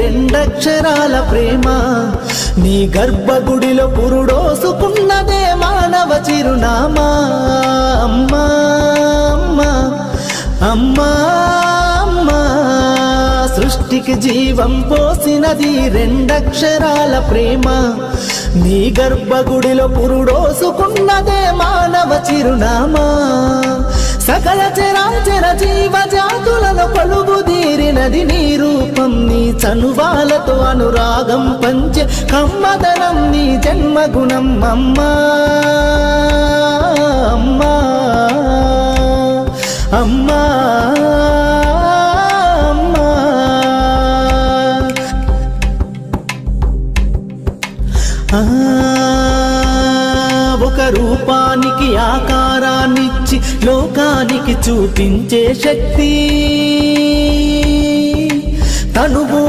రెండక్షరాల ప్రేమ. నీ గర్భగుడిలో పురుడోసుకున్నదే మానవ చిరునామా. అమ్మా అమ్మా అమ్మా అమ్మా, సృష్టికి జీవం పోసినది రెండక్షరాల ప్రేమ. నీ గర్భగుడిలో పురుడోసుకున్నదే మానవ చిరునామా. సకల చరాచర జీవ జాతులలో కొలువుదీరినది నీ రూపం. నీ చనువాలతో అనురాగం పంచే కమ్మదనం నీ జన్మగుణం. అమ్మా అమ్మా అమ్మా ఒక రూపానికి ఆకారాన్నిచ్చి లోకానికి చూపించే శక్తి తనువు